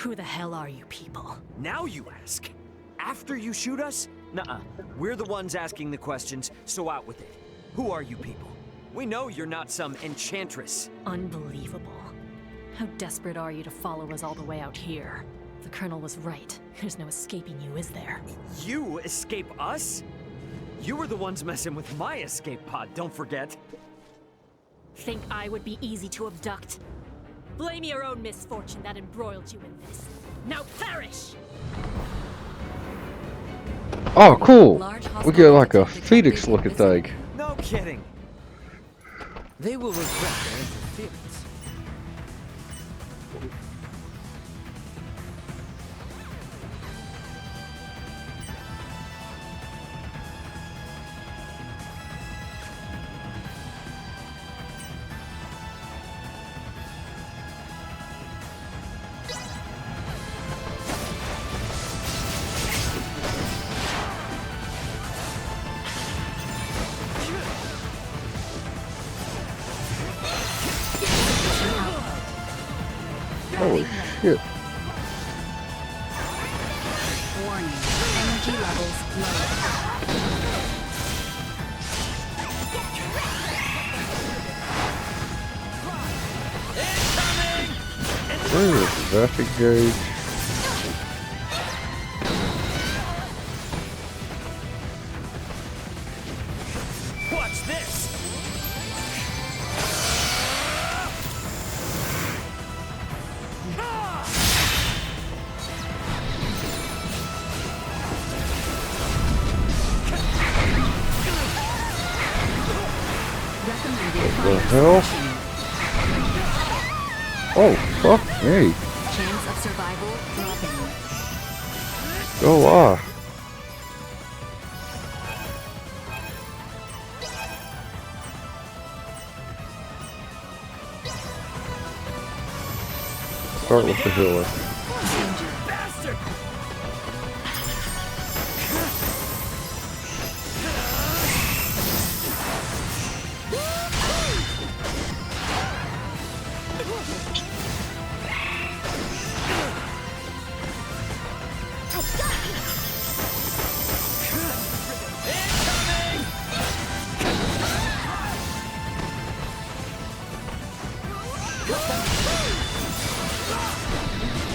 Who the hell are you people? Now you ask. After you shoot us? Nuh-uh. We're the ones asking the questions, so out with it. Who are you people? We know you're not some enchantress. Unbelievable. How desperate are you to follow us all the way out here? The Colonel was right. There's no escaping you, is there? You escape us? You were the ones messing with my escape pod, don't forget. Think I would be easy to abduct? Blame your own misfortune that embroiled you in this. Now perish! Oh, cool! We get like a phoenix looking thing. No kidding. They will regret their interference. Holy shit. Warning. Energy levels low. Where is that engage? Watch this! The hell? Oh, fuck me. Chance of survival dropping. Go off. Start with the healer. Bastard!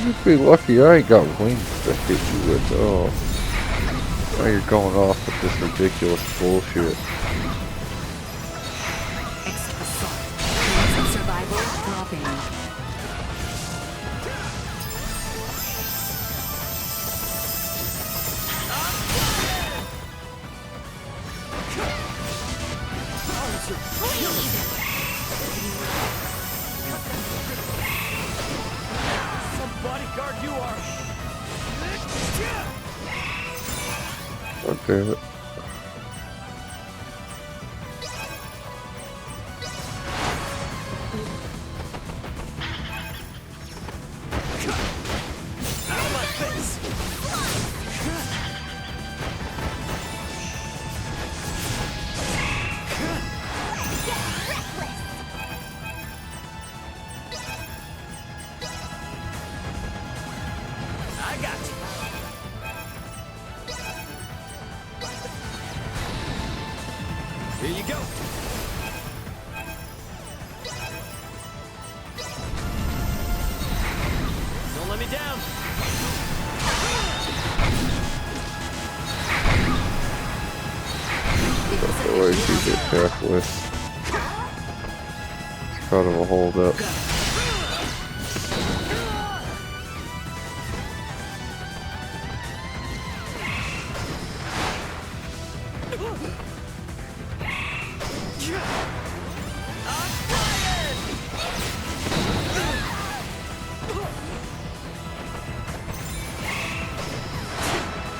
You'd be lucky I ain't got wings to hit you with. Oh. Now you're going off with this ridiculous bullshit. Extra assault. Chance of survival dropping. Some bodyguard you are! God damn it. Out of my face! I got you. Here you go. Don't let me down. The way she get attacked with. It's kind of a hold up.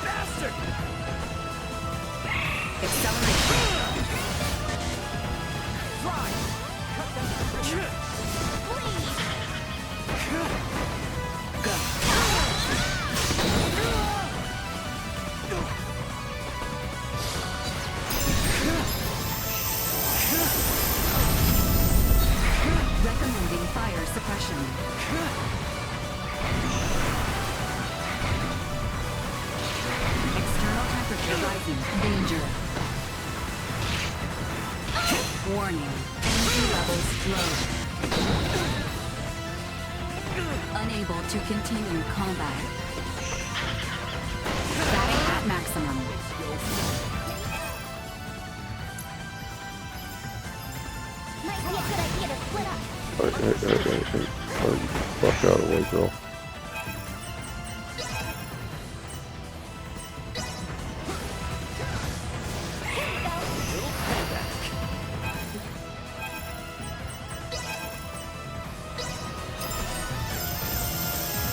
Bastard! Recommending fire suppression. attacking. Danger. Warning. Energy levels low. Unable to continue combat. Static at maximum. Might be a good idea to split up. Hey. Fuck out of the way, girl.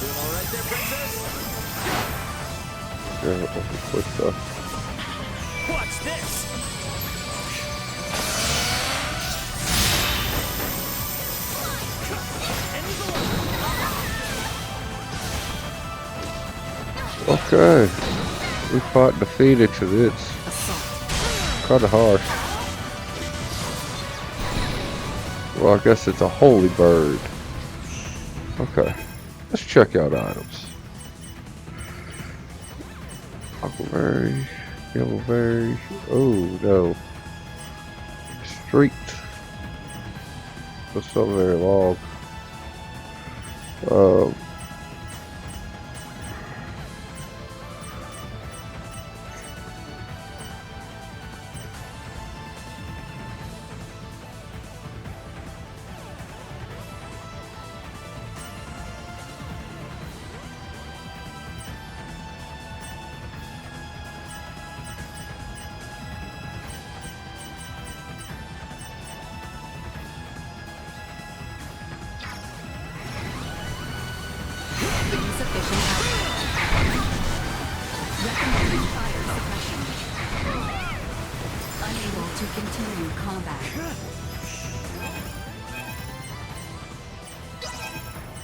Doing all right there, princess? Damn it, that's quick stuff. Watch this! Okay. We fought defeated to this. Assault. Kinda harsh. Well, I guess it's a holy bird. Okay. Let's check out items. Aquaberry, Yellowberry. Oh no. Street. What's up there, log? Insufficient output. Recommending fire suppression. Unable to continue combat.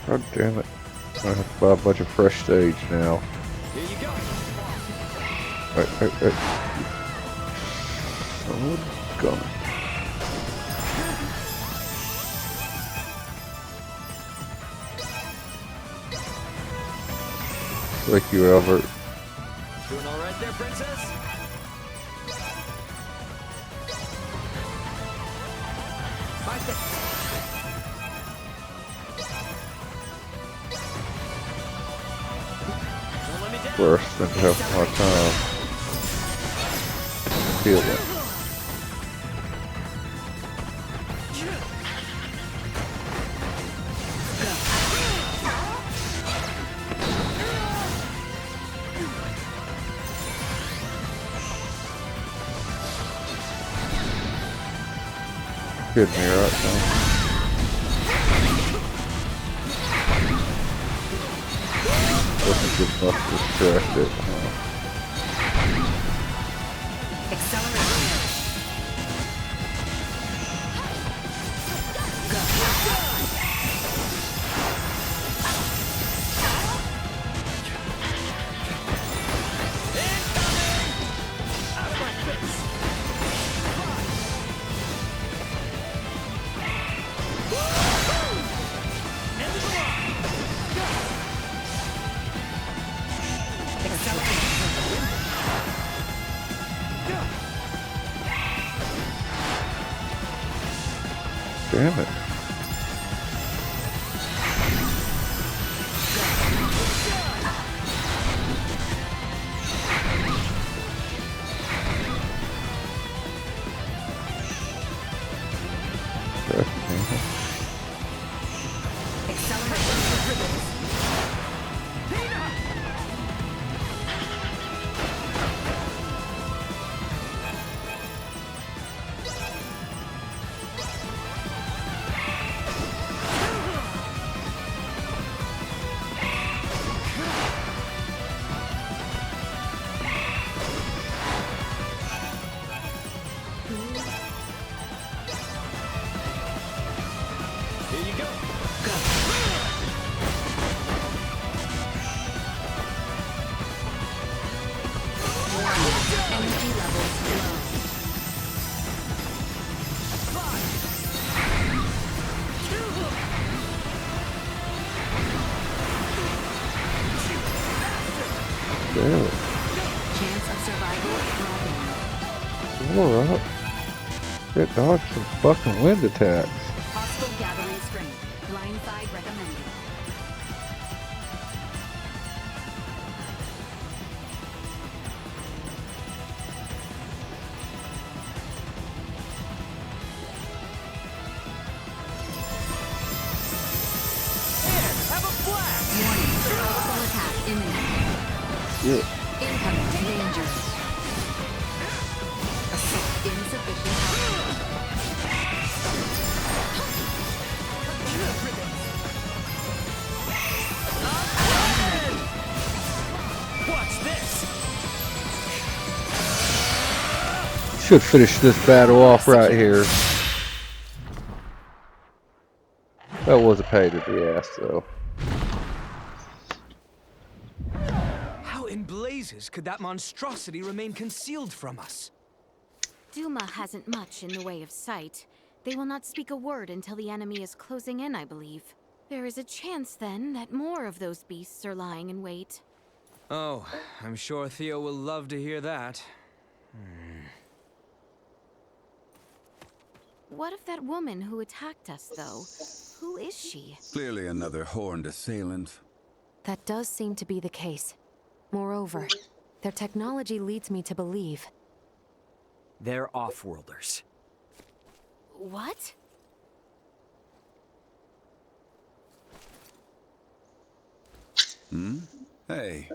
God damn it. I have to buy a bunch of fresh stage now. Here you go. Hey. Oh, gun. Thank you, Albert. Doing all right there, princess? Don't let me down. Where I spent half my time. Feel it. Kidding me right now. Wasn't good enough to distract it. Accelerate. Damn it. Here you go. Energy levels low. Damn it. Chance of survival dropping. Hold up. It dodged some fucking wind attacks. Hostile gathering strength. Blindside recommended. Have a blast! Warning. Powerful attack imminent. Shit. Incoming danger. Assault insufficient output. Watch this! Should finish this battle off right here. That was a pain in the ass, though. How in blazes could that monstrosity remain concealed from us? Duma hasn't much in the way of sight. They will not speak a word until the enemy is closing in, I believe. There is a chance, then, that more of those beasts are lying in wait. Oh, I'm sure Theo will love to hear that. What of that woman who attacked us, though? Who is she? Clearly another horned assailant. That does seem to be the case. Moreover, their technology leads me to believe. They're off-worlders. What? Hey,